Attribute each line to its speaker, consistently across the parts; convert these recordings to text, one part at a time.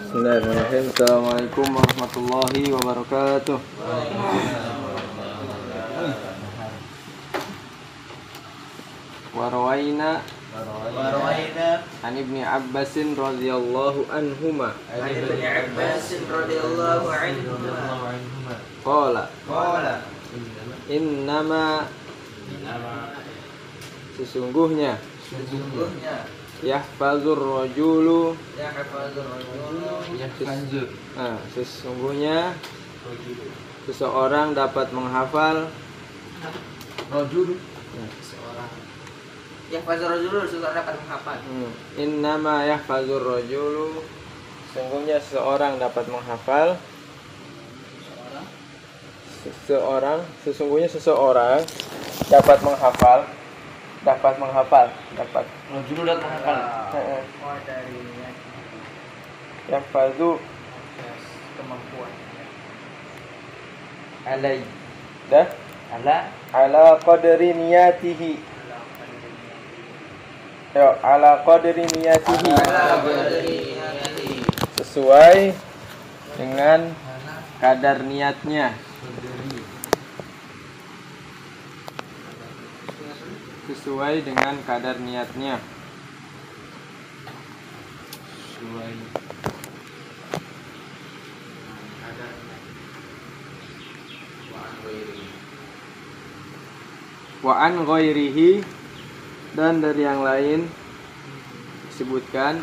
Speaker 1: Bismillahirrahmanirrahim. Assalamualaikum warahmatullahi wabarakatuh. Warwaina an Ibni Abbasin radhiyallahu anhuma qala innama sesungguhnya yahfazur rajulu sesungguhnya seseorang dapat menghafal
Speaker 2: seseorang dapat menghafal.
Speaker 1: Innama yahfazur rajulu sesungguhnya seseorang dapat menghafal sesungguhnya seseorang dapat menghafal
Speaker 2: Rajulu dapat menghafal.
Speaker 1: Yahfazu
Speaker 2: Kemampuan.
Speaker 1: alai dah
Speaker 2: Ala
Speaker 1: ala qadri niyatihi ala qadri niyatihi sesuai dengan kadar niatnya, sesuai dengan kadar niatnya. Wa an ghairihi dan dari yang lain disebutkan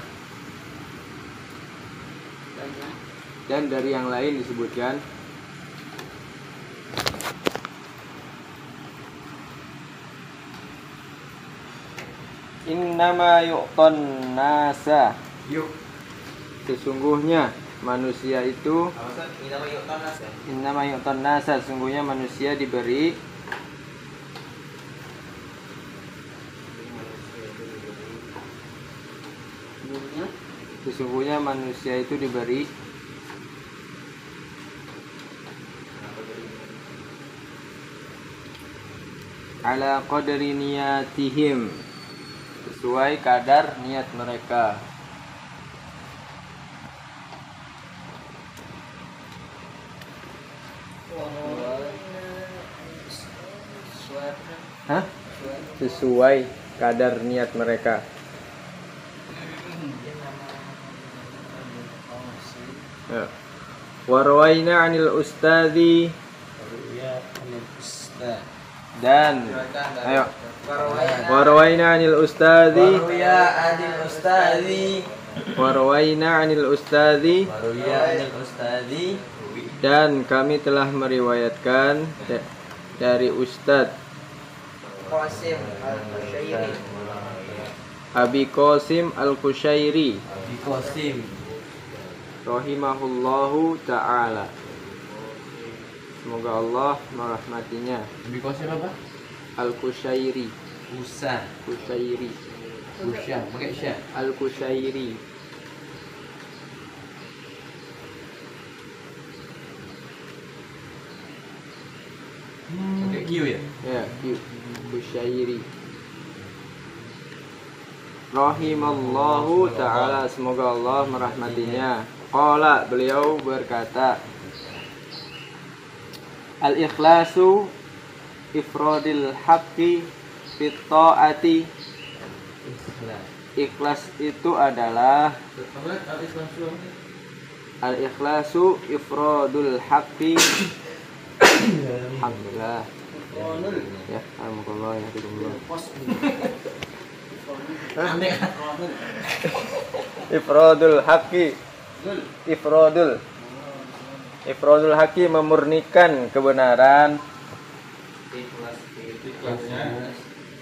Speaker 1: innama yu'ton nasa sesungguhnya manusia itu innama yu'ton nasa sesungguhnya manusia diberi ala qadri niyatihim sesuai kadar niat mereka. Sesuai kadar niat mereka. Warwaina 'anil ustadzi dan warwaina 'anil ustadzi dan kami telah meriwayatkan dari Ustadz Abi Qasim Al-Qushairi rahimahullahu ta'ala, semoga Allah merahmatinya.
Speaker 2: Abi Qasim apa?
Speaker 1: Al-Qushairi
Speaker 2: Qushairi pakai sya.
Speaker 1: Al-Qushairi
Speaker 2: Pakai Q ya?
Speaker 1: ya Qushairi rahimallahu ta'ala, semoga Allah merahmatinya. Qala, beliau berkata, al-ikhlasu ifradil haqqi fit ta'ati. Ikhlas itu adalah al-ikhlasu ifradul haqqi alhamdulillah ya alhamdulillah ya ifradul haqqi memurnikan kebenaran.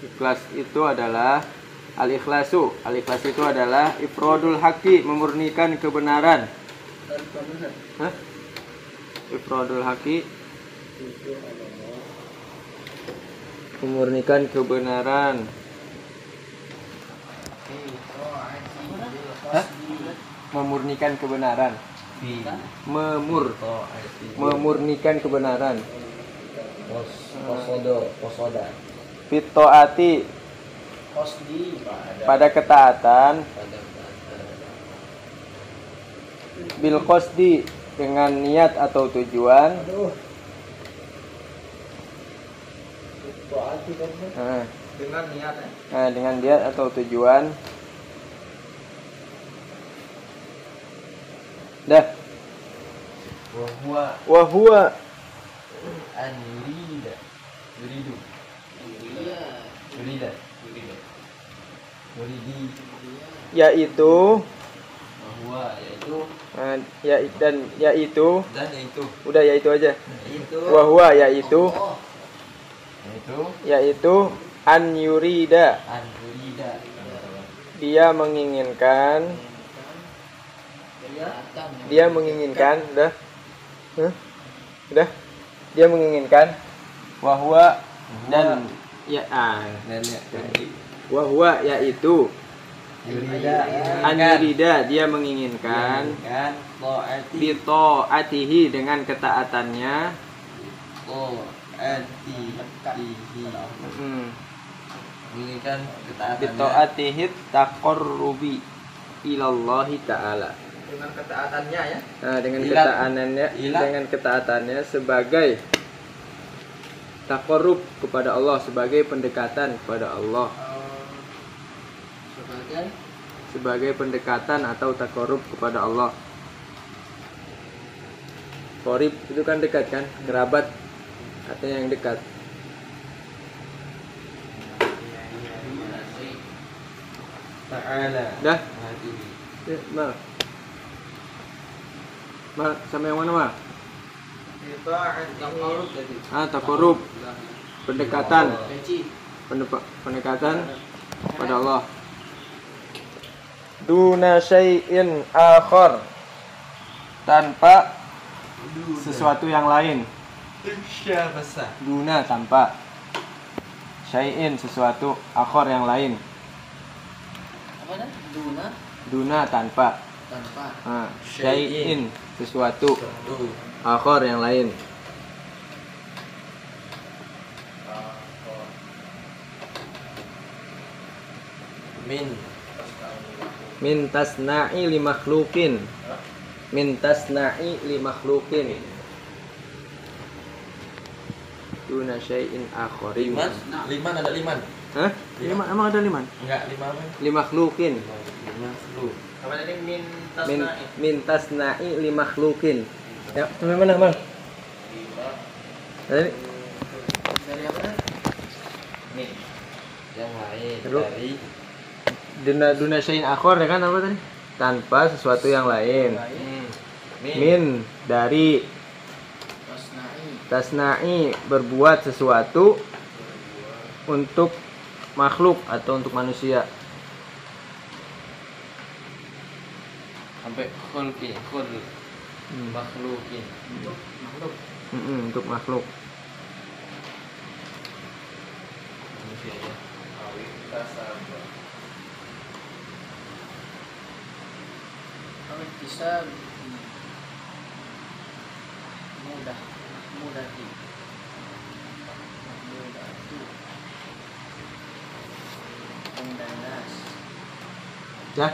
Speaker 1: Ikhlas itu adalah al-ikhlas itu adalah ifradul haqqi memurnikan kebenaran. Ifradul haqqi memurnikan kebenaran. Memurnikan kebenaran. Memurnikan kebenaran. Fitoati pada ketaatan bil qasdi dengan niat atau tujuan.
Speaker 2: Dengan niat.
Speaker 1: Nah, dengan niat atau tujuan. Dah. Wa huwa
Speaker 2: An yurida. Yuridu. Yurida. Yuridi.
Speaker 1: yaitu
Speaker 2: Bahwa yaitu
Speaker 1: dan yaitu
Speaker 2: dan yaitu.
Speaker 1: udah yaitu aja.
Speaker 2: Itu.
Speaker 1: Wa huwa yaitu
Speaker 2: Yaitu
Speaker 1: an yurida
Speaker 2: an yurida.
Speaker 1: dia menginginkan udah udah dia menginginkan wahwa dan
Speaker 2: Dan ya.
Speaker 1: wahwa yaitu
Speaker 2: Yurida.
Speaker 1: an yurida dia menginginkan
Speaker 2: Kan taati.
Speaker 1: bitaatihi dengan ketaatannya
Speaker 2: Taatihi. Menginginkan ketaatannya.
Speaker 1: bitaatihi taqarrubi ilallahi ta'ala.
Speaker 2: Dengan ketaatannya ya.
Speaker 1: Nah, dengan
Speaker 2: Ilat.
Speaker 1: ketaatannya sebagai taqarrub kepada Allah, sebagai pendekatan kepada Allah. Sebagai pendekatan atau taqarrub kepada Allah. Qorib itu kan dekat kan, kerabat artinya yang dekat.
Speaker 2: Ta'ala.
Speaker 1: Dah? Mal. Mal sama yang mana, Mal? Taqarrub. Pendekatan. Pendekatan pada Allah. Duna syai'in akhar. Tanpa sesuatu yang lain. Duna tanpa. Syai'in sesuatu, akhar yang lain. Duna tanpa. Syai'in sesuatu, akhar yang lain. Min tasna'i li makhluqin. Min tasna'i li makhluqin. Duna syai'in akharin.
Speaker 2: Liman ada liman.
Speaker 1: Hah? Liman, emang ada liman?
Speaker 2: Enggak, lima apa?
Speaker 1: Li makhluqin.
Speaker 2: Apa tadi
Speaker 1: Min tasna'i li makhluqin. Ya, sampai mana, Bang? Tadi
Speaker 2: Dari apa? Nih. Yang lain
Speaker 1: Terus?
Speaker 2: dari
Speaker 1: duna syai'in akhar ya kan apa tadi? Tanpa sesuatu yang lain. Min dari tasna'i berbuat sesuatu untuk makhluk atau untuk manusia.
Speaker 2: sampai khulqin, makhlukin.
Speaker 1: Untuk makhluk.
Speaker 2: Manusia ya.
Speaker 3: Bisa mudah
Speaker 1: Ya.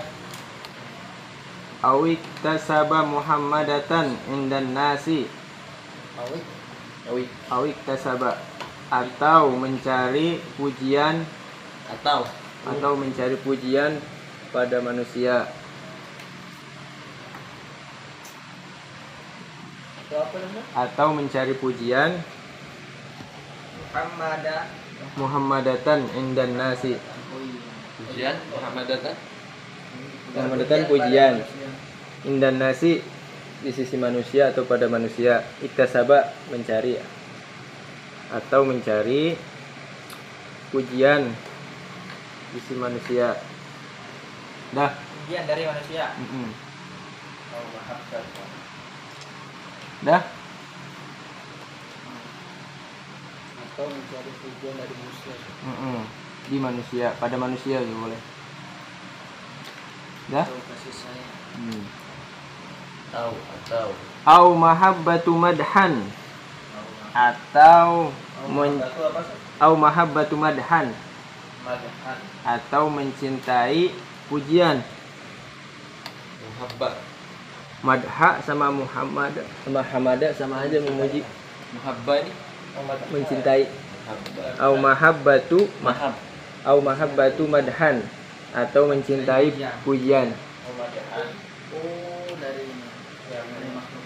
Speaker 1: Awik tasaba Muhammadatan indan nasi. Awik tasaba atau mencari pujian atau mencari pujian pada manusia. Atau mencari pujian Muhammadatan indan nasi.
Speaker 2: Pujian Muhammadatan.
Speaker 1: Muhammadatan pujian indan nasi di sisi manusia atau pada manusia. Iktasaba mencari atau mencari pujian di sisi manusia. Dah.
Speaker 3: Pujian dari manusia.
Speaker 1: Dah.
Speaker 3: Atau mencari pujian dari manusia.
Speaker 1: Di manusia, pada manusia juga boleh. Dah.
Speaker 3: Atau kasih sayang.
Speaker 2: Atau
Speaker 1: Au mahabbatu madhan atau au mahabbatu madhan atau mencintai pujian. Madha sama Muhammad sama hamada sama aja memuji.
Speaker 2: Mahabbah ini.
Speaker 1: Mencintai.
Speaker 2: Mahabbah.
Speaker 1: Au mahabbatu
Speaker 2: Mahab.
Speaker 1: au mahabbatu madhan atau mencintai pujian.
Speaker 3: Oh, dari ini. Dari makhluk.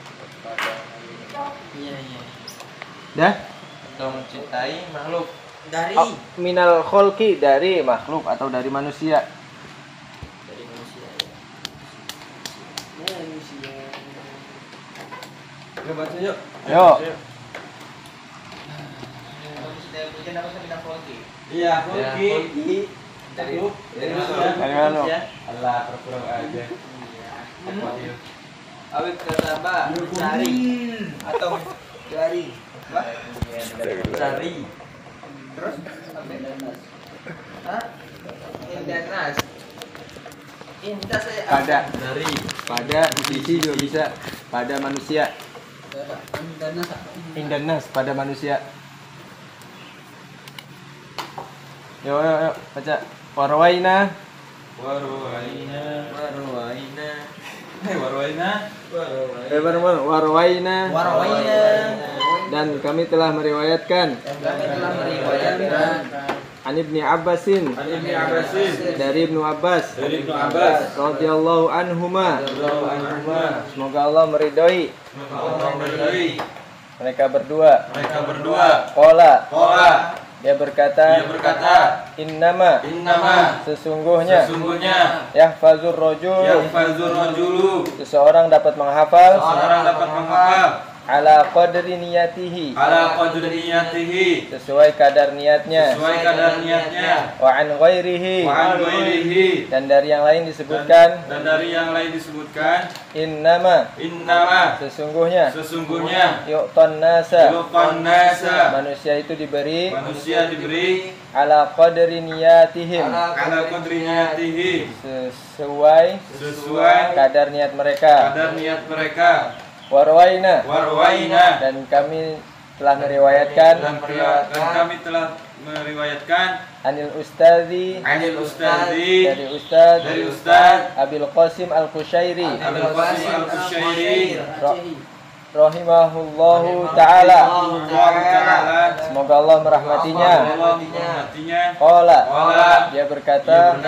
Speaker 3: Iya, iya.
Speaker 1: Dah?
Speaker 2: Atau mencintai makhluk.
Speaker 3: Dari
Speaker 1: Minal kholqi dari makhluk atau dari manusia.
Speaker 3: dari manusia. Manusia.
Speaker 2: Yuk baca yuk.
Speaker 1: Yo.
Speaker 2: Iya,
Speaker 1: Kholqi.
Speaker 2: Dari
Speaker 1: Dari mana?
Speaker 2: Allah perkurang aja.
Speaker 3: Awik kata mencari atau mencari
Speaker 2: Cari.
Speaker 3: terus sampai danas. Hah? Danas. Indah saya
Speaker 1: Pada
Speaker 2: Dari.
Speaker 1: pada sisi juga bisa pada manusia.
Speaker 3: danas apa?
Speaker 1: Indanas pada manusia. Yo baca. Warwaina
Speaker 2: Warwaina.
Speaker 3: Warwaina.
Speaker 2: Warwaina.
Speaker 1: warwaina
Speaker 3: Warwaina.
Speaker 1: dan kami telah meriwayatkan
Speaker 3: Kami telah meriwayatkan
Speaker 1: An Ibni Abbasin
Speaker 2: Ibni Abbasin.
Speaker 1: dari Ibnu Abbas
Speaker 2: Dari Ibnu Abbas.
Speaker 1: radhiyallahu anhuma.
Speaker 2: Radhiyallahu anhuma.
Speaker 1: Semoga Allah meridhoi
Speaker 2: Allah meridhai
Speaker 1: mereka berdua.
Speaker 2: mereka berdua.
Speaker 1: Qala
Speaker 2: Qala.
Speaker 1: dia
Speaker 2: Dia
Speaker 1: berkata,
Speaker 2: berkata,
Speaker 1: innama
Speaker 2: innama
Speaker 1: sesungguhnya
Speaker 2: sesungguhnya
Speaker 1: yahfazur rajul
Speaker 2: yahfazur rajulu
Speaker 1: seseorang dapat menghafal
Speaker 2: seorang dapat menghafal
Speaker 1: ala qadri niyatihi
Speaker 2: ala qadri niyatihi
Speaker 1: sesuai kadar niatnya
Speaker 2: sesuai kadar niatnya
Speaker 1: wa an ghairihi
Speaker 2: wa an ghairihi
Speaker 1: dan dari yang lain disebutkan
Speaker 2: dan dari yang lain disebutkan
Speaker 1: innama
Speaker 2: innama
Speaker 1: sesungguhnya
Speaker 2: sesungguhnya
Speaker 1: yu'tan nasa
Speaker 2: yuqan nasa
Speaker 1: manusia itu diberi
Speaker 2: manusia diberi
Speaker 1: ala qadri niyatihim
Speaker 2: ala qadri niyatihi
Speaker 1: sesuai
Speaker 2: sesuai
Speaker 1: kadar niat mereka.
Speaker 2: kadar niat mereka.
Speaker 1: Warwaina
Speaker 2: Warwaina.
Speaker 1: dan kami telah meriwayatkan
Speaker 2: Dan kami telah meriwayatkan
Speaker 1: anil ustadzi
Speaker 2: Anil Ustadzi
Speaker 1: dari ustadz
Speaker 2: dari Ustaz
Speaker 1: Abil Qasim Al-Qushairi
Speaker 2: Abdul Qasim Al-Qushairi
Speaker 1: rahimahullahu taala.
Speaker 2: Allah Ta'ala.
Speaker 1: Semoga Allah merahmatinya.
Speaker 2: Allah merahmatinya.
Speaker 1: Qala
Speaker 2: Qala.
Speaker 1: dia berkata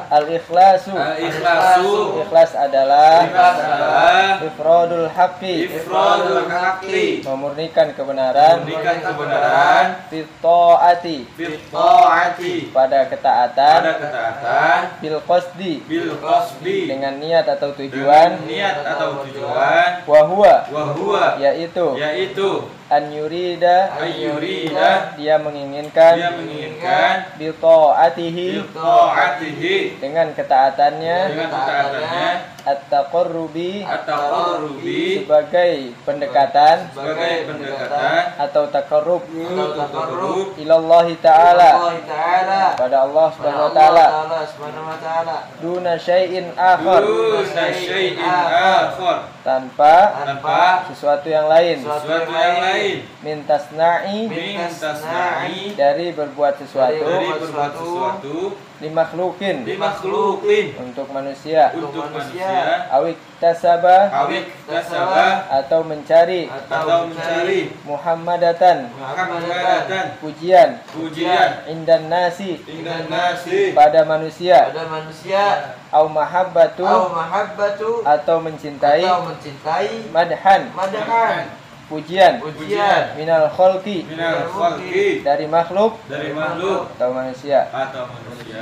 Speaker 1: al-ikhlasu
Speaker 2: Al-ikhlasu.
Speaker 1: ikhlas adalah
Speaker 2: Ikhlas adalah
Speaker 1: ifradul haqqi
Speaker 2: ifradul haqqi.
Speaker 1: memurnikan kebenaran
Speaker 2: Memberikan kebenaran
Speaker 1: fi taati
Speaker 2: fit ta'ati.
Speaker 1: pada ketaatan
Speaker 2: Pada ketaatan
Speaker 1: bil qasdi
Speaker 2: bil qasdi.
Speaker 1: dengan niat atau
Speaker 2: Dengan
Speaker 1: tujuan
Speaker 2: niat atau tujuan.
Speaker 1: wa huwa
Speaker 2: Wa huwa.
Speaker 1: yaitu
Speaker 2: Yaitu
Speaker 1: an yurida
Speaker 2: ayyurida.
Speaker 1: dia menginginkan
Speaker 2: Dia menginginkan
Speaker 1: bi taatihi
Speaker 2: bil ta'atihi.
Speaker 1: dengan ketaatannya
Speaker 2: Dengan ketaatannya.
Speaker 1: at-taqarrubi
Speaker 2: At-taqarrubi.
Speaker 1: sebagai pendekatan
Speaker 2: Sebagai pendekatan.
Speaker 1: atau takarrub
Speaker 2: Atau taqarrub.
Speaker 1: ilallahi ta'ala
Speaker 3: Ta'ala
Speaker 1: pada Allah Subhanahu wa taala
Speaker 3: Subhanahu wa ta'ala
Speaker 1: duna syai'in akhar
Speaker 2: Duna syai'in akhar.
Speaker 1: tanpa
Speaker 2: Tanpa
Speaker 1: sesuatu yang lain
Speaker 2: sesuatu yang lain.
Speaker 1: min tasna'i
Speaker 2: Min tasna'i.
Speaker 1: dari berbuat sesuatu
Speaker 2: Dari berbuat sesuatu.
Speaker 1: limakhlukin
Speaker 2: Dimakhlukin.
Speaker 1: untuk manusia
Speaker 2: Untuk manusia.
Speaker 1: awik tasaba
Speaker 2: Awik tasabah.
Speaker 1: atau mencari
Speaker 2: Atau mencari
Speaker 1: muhammadatan
Speaker 2: Muhammadatan.
Speaker 1: pujian
Speaker 2: Pujian.
Speaker 1: indan nasi
Speaker 2: Indan nasi.
Speaker 1: pada manusia
Speaker 3: pada manusia
Speaker 1: au mahabbatu
Speaker 3: au mahabbatu
Speaker 1: atau mencintai
Speaker 3: atau mencintai
Speaker 1: madhan
Speaker 3: madahan
Speaker 1: pujian
Speaker 3: pujian
Speaker 1: minal kholqi
Speaker 2: Minal khalqi.
Speaker 1: dari makhluk
Speaker 2: Dari makhluk.
Speaker 1: atau manusia.
Speaker 2: Atau manusia.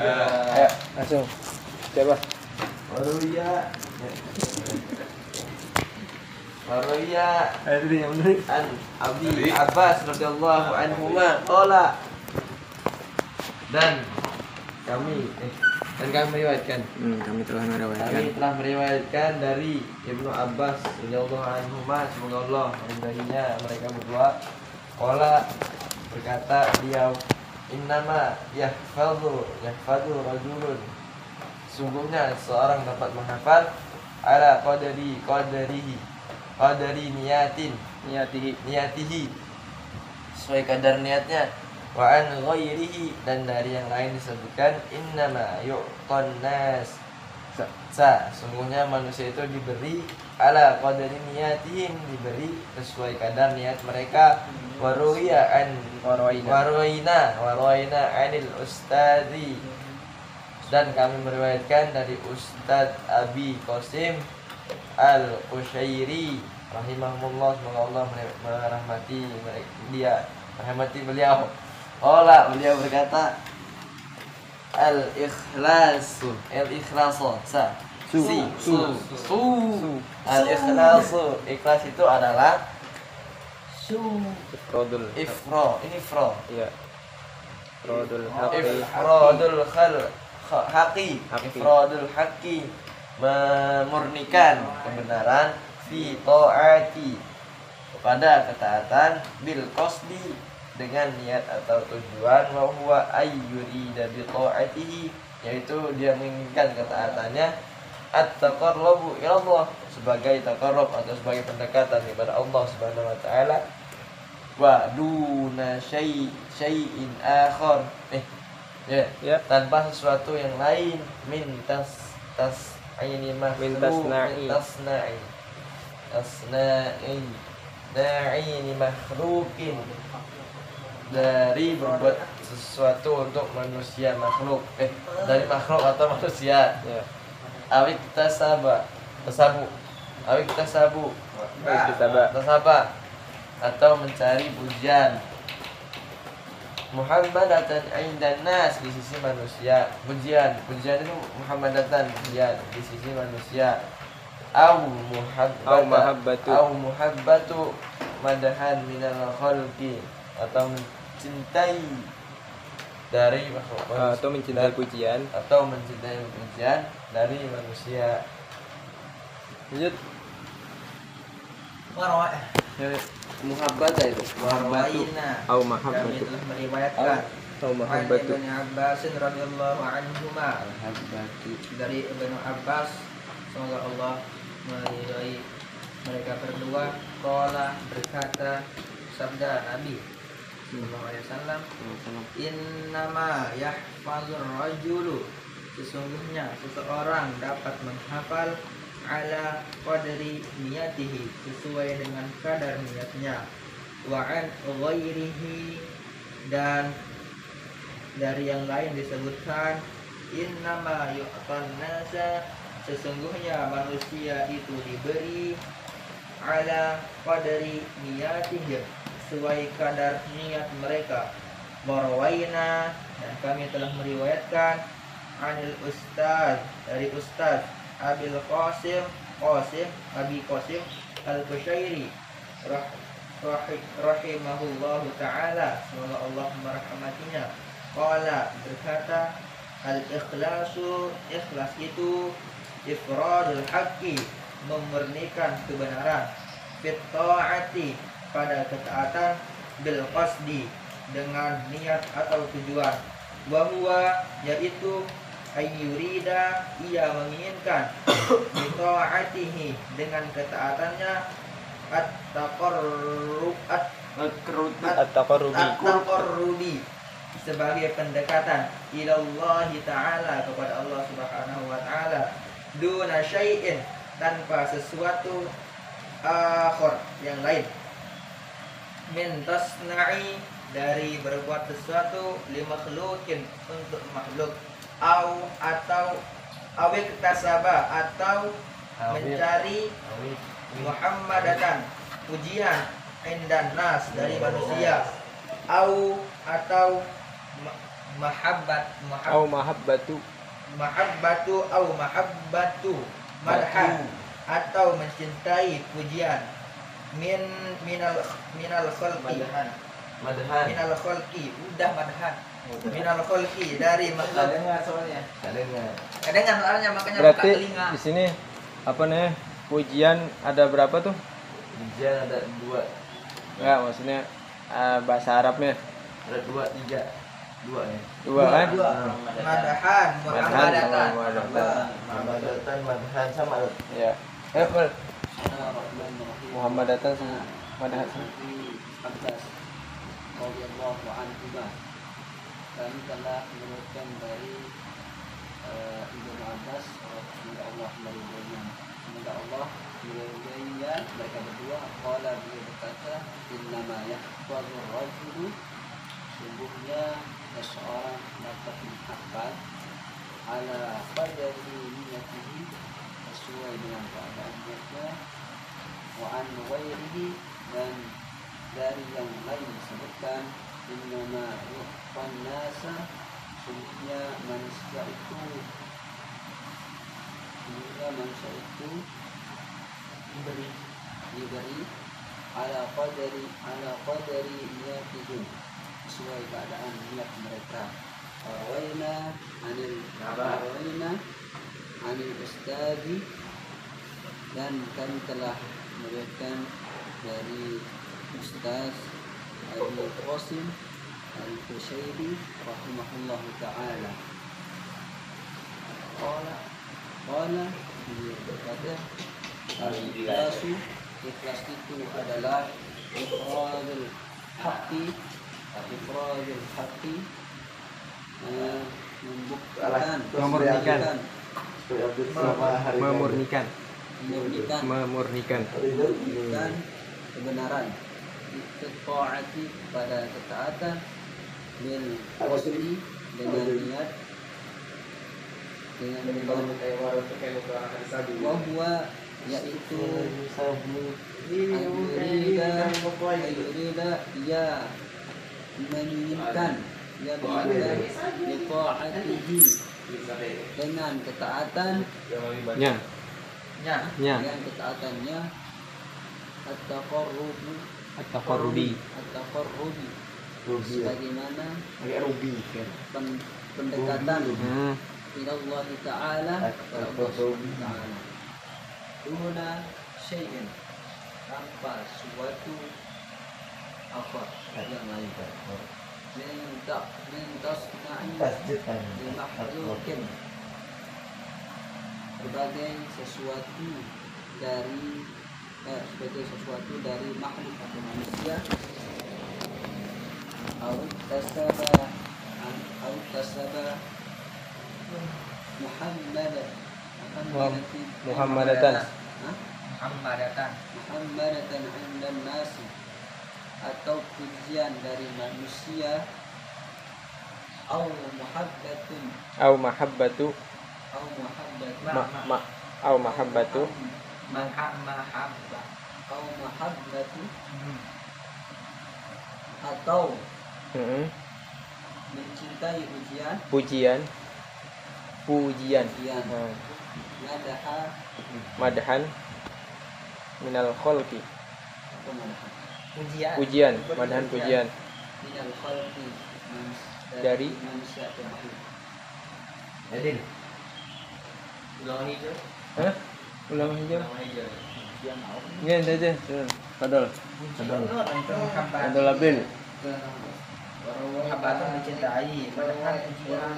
Speaker 1: Ayo langsung coba.
Speaker 3: waruya waruya
Speaker 1: Ayo dulu yang bener.
Speaker 3: an Abi
Speaker 2: Tadi.
Speaker 3: Abbas radhiyallahu anhuma qala dan kami meriwayatkan
Speaker 1: Kami telah
Speaker 3: kami telah meriwayatkan dari Ibnu Abbas radhiyallahu anhuma semoga Allah meridainya mereka berdua qala berkata beliau innama yahfadhu rajulun sungguhnya seorang dapat menghafal ala qadari niyatihi sesuai kadar niatnya wa an ghairihi dan dari yang lain disebutkan innama yu'tan nas
Speaker 1: Sungguhnya manusia itu diberi ala qadari niyatihim, diberi sesuai kadar niat mereka. Waroina anil ustadi, dan kami meriwayatkan dari Ustadz Abi Qasim Al-Qushairi rahimahumullah, semoga Allah merahmati dia, merahmati beliau. Beliau berkata, al-ikhlasu al-ikhlasu, ikhlas itu adalah ifradul haqqi, memurnikan kebenaran, fi ta'ati, pada ketaatan, bil qasdi, dengan niat atau tujuan, wa huwa ayyurida bi ta'atihi, yaitu dia menginginkan ketaatannya, at-taqarrubu ila Allah, sebagai taqarrub atau sebagai pendekatan kepada Allah Subhanahu wa taala, wa duna syai'in akhar, tanpa sesuatu yang lain, min tas'ini makhluqin, dari berbuat sesuatu untuk manusia makhluk, dari makhluk atau manusia. Awik tasaba atau mencari pujian, muhammadatan indan nas, di sisi manusia. Pujian itu muhammadatan, pujian di sisi manusia. Au muhabbatu madahan minal khalqi, atau mencintai dari makhluk,
Speaker 3: atau mencintai pujian
Speaker 1: dari manusia. Lanjut. Muhabbata itu
Speaker 3: au mahabbatu,
Speaker 4: kami telah meriwayatkan
Speaker 3: au mahabbatu,
Speaker 4: Ibnu Abbas radhiyallahu anhuma, dari Ibnu Abbas, semoga Allah meridai mereka berdua, qala, berkata, sabda Nabi sallallahu alaihi wasallam, innama yahfazur rajulu, sesungguhnya seseorang dapat menghafal, ala qadri niyatihi, sesuai dengan kadar niatnya, wa an ghairihi, dan dari yang lain disebutkan, innama yu'tan nasa, sesungguhnya manusia itu diberi, ala qadri niyatihim, sesuai kadar niat mereka. Warwaina, dan kami telah meriwayatkan, anil ustaz, dari Ustaz Abi Qasim Al-Qushairi rahimahullahu ta'ala, semoga Allah merahmatinya. Qala, berkata, al-ikhlasu, ikhlas itu, ifradul haqqi, memurnikan kebenaran, fit ta'ati, pada ketaatan, bil qasdi, dengan niat atau tujuan, wa huwa, yaitu, ayyurida, ia menginginkan, bi ta'atihi, dengan ketaatannya, at-taqarrubi, sebagai pendekatan, ilallahi ta'ala, kepada Allah Subhanahu wa ta'ala, duna syai'in, tanpa sesuatu, akhir, yang lain, min tasna'i, dari berbuat sesuatu, limakhluqin, untuk makhluk, atau awik tasaba, atau mencari muhammadatan, pujian, indan nas, dari manusia, atau mahabbatu madhan, atau mencintai pujian, minal khalqi, minal khalqi, minal khalqi, dari makhluk. Kedengar soalnya, makanya buka
Speaker 3: berarti
Speaker 4: telinga.
Speaker 3: di sini apa nih, pujian ada berapa tuh?
Speaker 1: Pujian ada 2.
Speaker 3: Enggak, maksudnya bahasa Arabnya
Speaker 1: Ada 2, 3. 2 ya.
Speaker 3: 2 kan?
Speaker 4: Madahan, muhammadatan.
Speaker 1: Madhan sama.
Speaker 3: Ya. Muhammadatan sama Madahan.
Speaker 5: Kami telah menurutkan dari Ibnu Abbas
Speaker 3: melaksanakan ala qadari niyatihi sesuai dengan keadaan niatnya, wa an ghairihi dan dari yang lain disebutkan innama yu'fan nasa sungguhnya manusia itu diberi ala qadari niyatihim sesuai keadaan niat mereka. Rawaina anil ustadi dan kami telah meriwayatkan dari Ustaz Abu Qasim Al-Qushairi rahimahullahu ta'ala. Qala dia berkata, ikhlas itu adalah ifradul haqqi
Speaker 1: memurnikan
Speaker 3: kebenaran, taati pada ketaatan, bil qasdi dengan niat, bahwa yaitu ayurida ia menginginkan liqa'atihi dengan ketaatan dengan ketaatannya at-taqarrubi bagaimana pendekatan ilallah ta'ala kepada Allah Ta'ala duna syai'in tanpa suatu apa yang lain dimakhlukin sebagai sesuatu dari makhluk atau manusia au tasaba
Speaker 1: Muhammadatan
Speaker 3: indan nasi atau pujian dari manusia au mahabbatu atau mencintai pujian
Speaker 1: madahan minal khalqi
Speaker 4: pujian
Speaker 3: minal khalqi
Speaker 1: dari
Speaker 3: manusia atau makhluk.
Speaker 4: Adil ulangan hijau
Speaker 1: ulangan hijau
Speaker 3: Yang mau
Speaker 1: ini saja kadal abil
Speaker 4: Muhammadun mencintai madahan pujian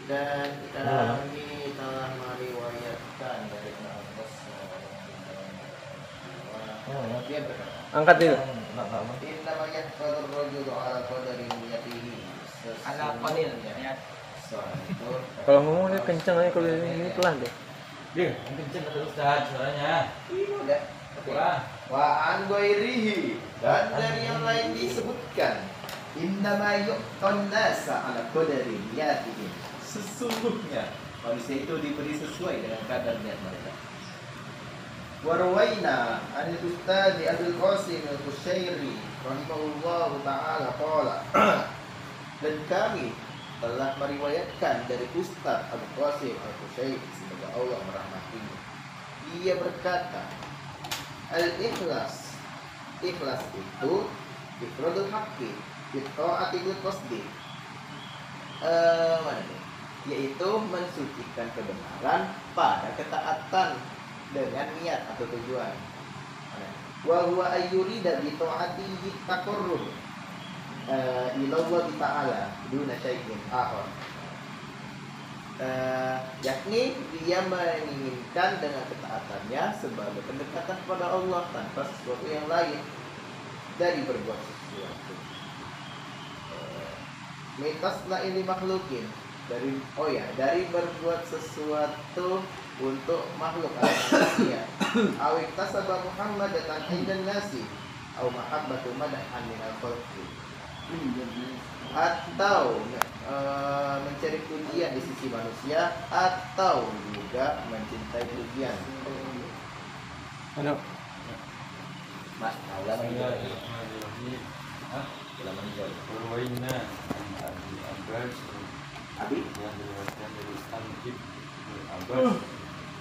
Speaker 5: dan kami telah meriwayatkan dari Abbas dia berkata
Speaker 1: angkat itu
Speaker 5: inna ma yahfadur rajulu ala qadari niyatihi
Speaker 4: ala qalil niat
Speaker 1: kalau ngomong dia kencang aja, kalau ini pelan deh.
Speaker 2: Kenceng kata Ustaz suaranya. Kurang.
Speaker 5: wa an ghairihi dan dari yang lain disebutkan inna ma yu'tan nasa ala qadari niyatihi sesungguhnya manusia itu diberi sesuai dengan kadar niat mereka. Warwaina anil ustadi Abdul Qasim Al-Qushairi rahimahullahu ta'ala qala dan kami telah meriwayatkan dari Ustaz Abdul Qasim Al-Qushairi semoga Allah merahmatinya. Dia berkata al-ikhlas itu ifradul haqqi bitta'ati bil qasdi yaitu mensucikan kebenaran pada ketaatan dengan niat atau tujuan. Wa huwa ayyurida bi ta'atihi taqarrub ila Allah Ta'ala duna syai'in akhar. Yakni dia menginginkan dengan ketaatannya sebagai pendekatan kepada Allah tanpa sesuatu yang lain dari berbuat sesuatu. Mitasna ini makhlukin dari berbuat sesuatu untuk makhluk atau manusia. Awik tasaba Muhammad dan indan nasi au mahabbatu madhan minal khalqi, atau mencari pujian di sisi manusia, atau juga mencintai pujian.
Speaker 3: Ano?
Speaker 5: Mas, maulah
Speaker 2: Bismillahirrahmanirrahim. Berwaina Abi Abbas
Speaker 5: Abi
Speaker 2: yang diriwayatkan dari Al-Jib bin Abbas,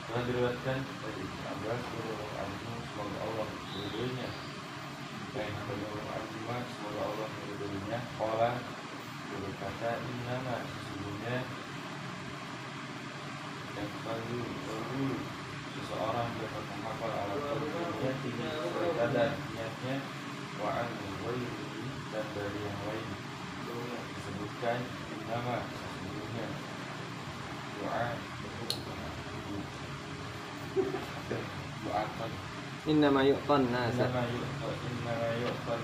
Speaker 2: telah diriwayatkan dari Abbas radhiyallahu anhu, semoga Allah meridhoinya. Dan radhiyallahu anhu, semoga Allah meridhoinya. Qala, berkata, innama sesungguhnya yang baru seseorang dapat menghafal alat qalbinya tinggi sesuai kadar niatnya, wa an ghairihi, dan dari yang lain. Disebutkan innama sesungguhnya doa doakan
Speaker 3: Innama yu'tan nasa.
Speaker 2: innama yu'tan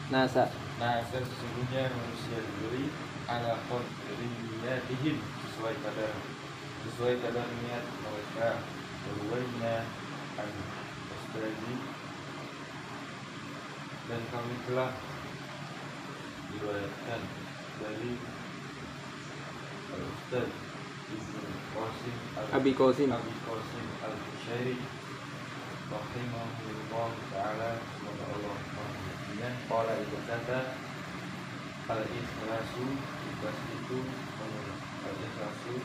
Speaker 3: Nasa.
Speaker 2: nasa sesungguhnya manusia diberi ala qadriyatihim, sesuai kadar niat mereka. Berwainya an ustazi, dan kami telah diriwayatkan dari Al-Ustaz Ibnu Qasim
Speaker 3: Abi Qasim.
Speaker 2: Al-Qushairi rahimahullah ta'ala, semoga Allah menghidupnya. Qala, berkata, al-ikhlasu, ikhlas itu al-ikhlasu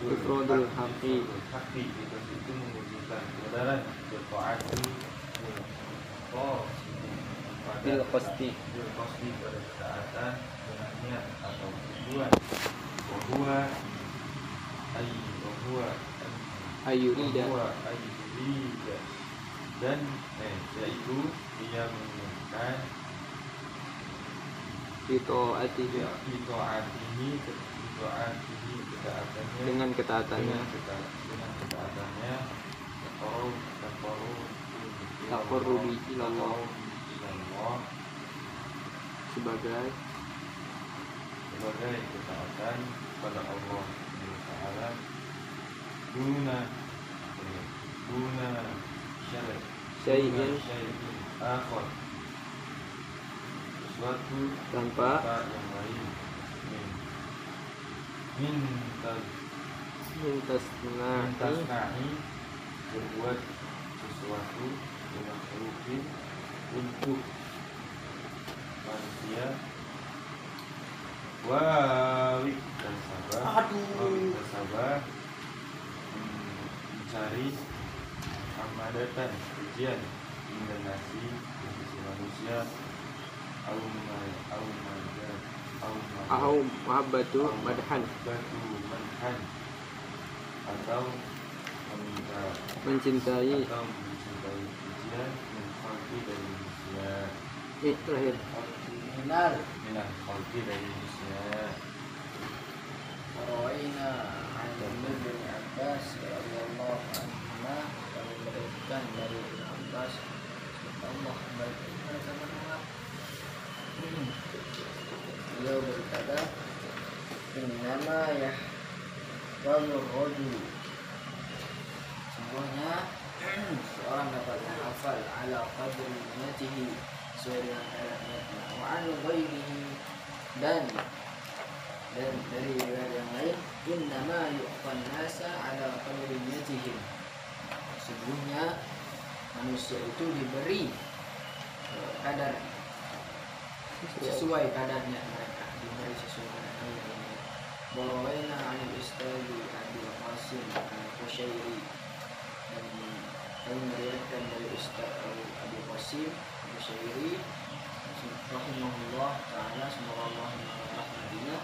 Speaker 3: Ifrodul haqi,
Speaker 2: ikhlas itu mewujudkan kebenaran, bertaati
Speaker 3: bil qasdi,
Speaker 2: pada ketaatan dengan niat atau tujuan.
Speaker 3: ayurida,
Speaker 2: dan yaitu dia menginginkan
Speaker 3: itaatihi,
Speaker 2: ketaatannya,
Speaker 3: dengan ketaatannya, taqarrubi ilallah, sebagai
Speaker 2: ketaatan pada Allah Taala, guna
Speaker 3: syai'in,
Speaker 2: akhar, sesuatu
Speaker 3: tanpa
Speaker 2: yang lain, mintasna'i, berbuat sesuatu dengan rutin untuk manusia, wawik dan sabar, mencari amadatan pujian indenasi di sisi manusia,
Speaker 3: au mahabbatu madhan,
Speaker 2: atau meminta
Speaker 3: mencintai,
Speaker 2: pujian dari manusia,
Speaker 3: terakhir
Speaker 5: minal
Speaker 2: dari manusia.
Speaker 4: Rawaina an Ibnu Abbas radhiyallahu anhuma, kami meriwayatkan dari Ibnu Abbas, Allah berkata, beliau berkata, innama yahfazur rajul, sungguhnya seorang dapat menghafal ala qadri niyatihi, sesuai dengan kadar niatnya, wa an ghairihi, dan dari riwayat yang lain, innama yu'tan nasa ala qadri niyatihim, sesungguhnya manusia itu diberi kadar sesuai kadarnya mereka, diberi sesuai kadarnya. Barawaina 'anil ustazi Abi Qasim Al-Qushairi, dan kami meriwayatkan dari Ustaz Abi Qasim Al-Qushairi rahimahullah ta'ala, semoga Allah merahmatinya.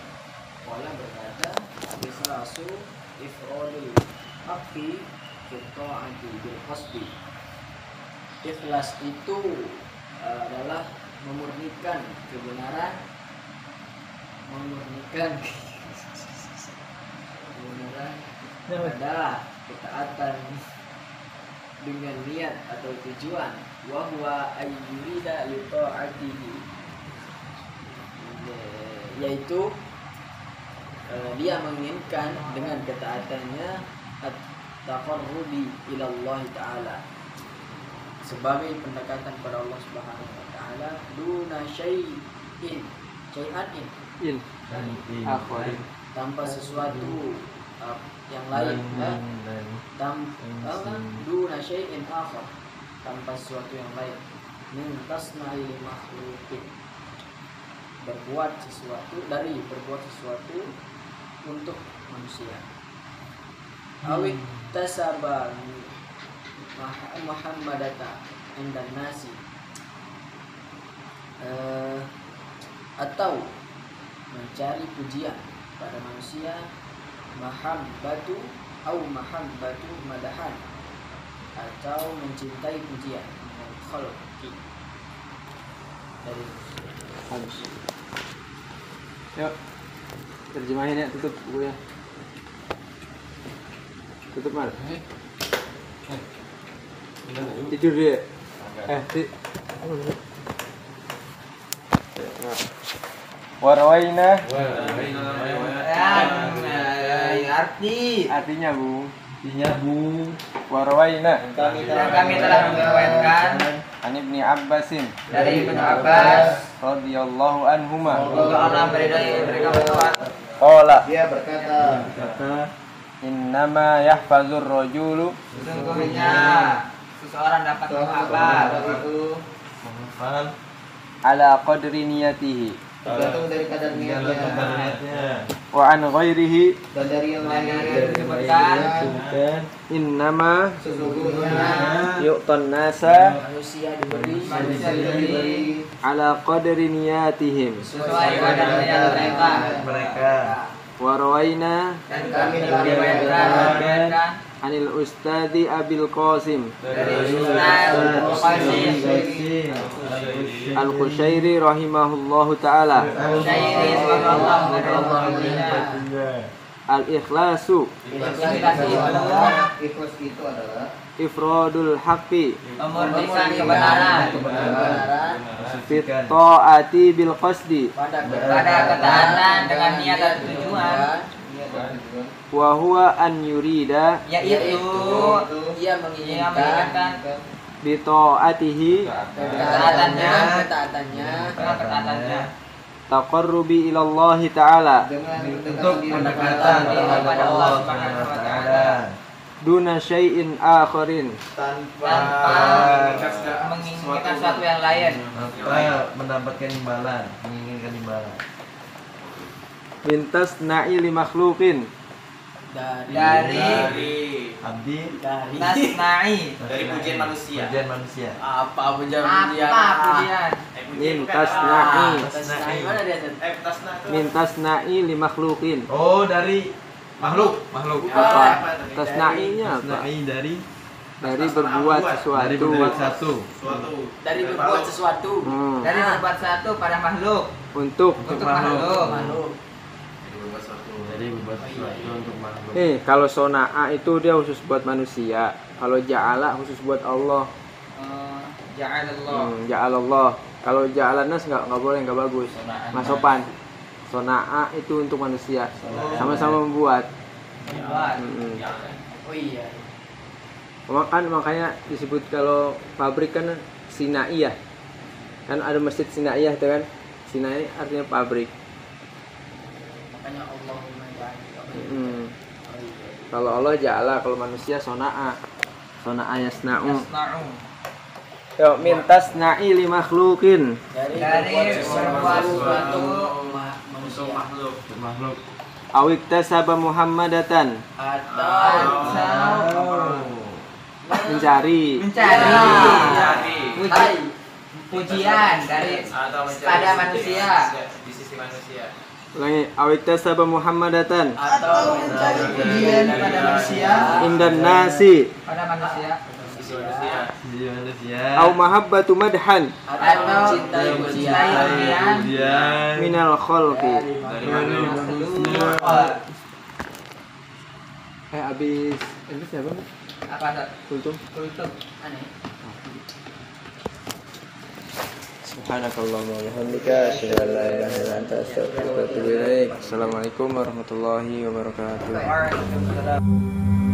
Speaker 4: Qala, berkata, ikhlasu ifradul haqqi fi ta'ati bil qasdi, ikhlas itu adalah memurnikan kebenaran, pada ketaatan dengan niat atau tujuan, wa huwa ayyurida li ta'atihi, yaitu dia menginginkan dengan ketaatannya taqarrubi ila Allah Ta'ala, sebagai pendekatan kepada Allah Subhanahu wa taala, duna syai'in, tanpa sesuatu yang lain, duna syai'in akhar, tanpa sesuatu yang lain, min tasna'il makhluqin, berbuat sesuatu untuk manusia. Awik tasaba Muhammadata indan nasi, atau mencari pujian pada manusia, mahabbatu madahan, atau mencintai pujian, khalqi, dari
Speaker 3: Habis. Yuk, terjemahin ya, tutup bukunya. Tutup mal. Tidur dia. Warawaina. Artinya Bung. Warawaina.
Speaker 1: Kami telah meriwayatkan
Speaker 3: An Ibni Abbasin
Speaker 1: dari Ibnu Abbas
Speaker 3: radhiyallahu anhuma.
Speaker 1: Allah meridai mereka berdua.
Speaker 3: Qala,
Speaker 5: Dia berkata,
Speaker 3: innama yahfazur rajulu
Speaker 1: Sesungguhnya seseorang dapat menghafal
Speaker 5: itu
Speaker 3: ala qadri niyatihi
Speaker 5: tergantung dari kadar niatnya
Speaker 3: wa an ghairihi
Speaker 5: dan dari yang lain.
Speaker 1: disebutkan
Speaker 3: innama
Speaker 5: Sesungguhnya
Speaker 3: yu'tan nasa
Speaker 4: manusia diberi
Speaker 1: diberi
Speaker 3: ala qadri niyatihim
Speaker 1: sesuai kadar niat mereka.
Speaker 3: wa rawaina
Speaker 1: Dan kami telah meriwayatkan
Speaker 3: anil ustadi Abil Qasim
Speaker 1: dari Ustaz Qasim
Speaker 3: Al-Qushairi rahimahullahu ta'ala.
Speaker 1: Syairi semoga Allah meridainya.
Speaker 3: Al-ikhlasu
Speaker 5: ikhlas itu adalah
Speaker 3: ifradul haqqi
Speaker 1: memurnikan kebenaran
Speaker 3: fit ta'ati bil qasdi
Speaker 4: pada
Speaker 1: ketaatan dengan niat dan tujuan,
Speaker 3: wa huwa an yurida
Speaker 1: yaitu
Speaker 4: ia
Speaker 1: ia
Speaker 4: menginginkan
Speaker 1: menginginkan
Speaker 3: bi ta'atihi
Speaker 1: ketaatannya
Speaker 4: dengan ketaatannya
Speaker 3: taqarrubi ila Allah ta'ala
Speaker 5: untuk
Speaker 1: pendekatan kepada Allah Subhanahu wa taala
Speaker 3: duna syai'in akharin
Speaker 1: tanpa menginginkan sesuatu yang lain,
Speaker 2: mendapatkan imbalan, menginginkan imbalan.
Speaker 3: bintas na'i li makhluqin
Speaker 1: dari
Speaker 2: Abdi
Speaker 1: tasna'i,
Speaker 6: dari pujian manusia.
Speaker 2: pujian manusia.
Speaker 6: Apa pujian
Speaker 1: apa pujian
Speaker 3: mintas na'i
Speaker 4: Mana dia Zat?
Speaker 6: tasna itu
Speaker 3: mintas na'i li makhluqin.
Speaker 2: Oh, dari
Speaker 6: makhluk.
Speaker 3: Apa? Tasna'inya apa?
Speaker 2: Tasna'i dari
Speaker 3: Berbuat sesuatu.
Speaker 2: berbuat satu.
Speaker 6: Suatu
Speaker 4: Dari berbuat sesuatu
Speaker 1: dari berbuat satu pada makhluk
Speaker 3: Untuk
Speaker 1: untuk makhluk.
Speaker 2: Jadi berbuat sesuatu untuk makhluk.
Speaker 3: kalau sona'a itu dia khusus buat manusia. Kalau ja'ala khusus buat Allah.
Speaker 1: Ja'alallah
Speaker 3: Ja'alallah. Kalau ja'alan nas nggak boleh, nggak bagus. Nggak sopan. Sona'a itu untuk manusia. Sama-sama membuat.
Speaker 1: buat
Speaker 4: oh iya
Speaker 3: Makanya disebut kalau pabrik kan Sinaiyah. Kan ada masjid Sinaiyah itu kan. Sinai artinya pabrik.
Speaker 4: makanya Allahumma ja'al
Speaker 3: Kalau Allah ja'ala, kalau manusia sona'a. Sona'a yasna'u.
Speaker 1: yasna'u
Speaker 3: Yuk, mintas na'i li makhluqin.
Speaker 1: dari
Speaker 4: berbuat
Speaker 1: sesuatu
Speaker 4: manusia
Speaker 6: makhluk.
Speaker 2: Makhluk.
Speaker 3: Awik tasaba Muhammadatan.
Speaker 4: atau
Speaker 3: Mencari.
Speaker 1: pujian dari
Speaker 6: Atau mencari
Speaker 1: pada
Speaker 6: di
Speaker 1: manusia.
Speaker 6: di sisi manusia.
Speaker 3: Ulangi. Awik tasaba Muhammadatan.
Speaker 4: atau mencari
Speaker 1: pujian pada manusia
Speaker 3: Indan nasi.
Speaker 1: pada manusia
Speaker 6: Sisi manusia.
Speaker 2: Jadi manusia.
Speaker 3: Au mahabbatu madhan.
Speaker 4: atau mencintai pujian
Speaker 2: Pujian
Speaker 3: Minal khalqi.
Speaker 6: Dari makhluk.
Speaker 3: Habis siapa?
Speaker 1: apa tuh?
Speaker 3: Kultum.
Speaker 4: aneh
Speaker 3: Subhanakallahumma wa bihamdika asyhadu an la ilaha illa anta astaghfiruka wa atubu ilaik. Assalamualaikum warahmatullahi wabarakatuh.
Speaker 1: Waalaikumsalam.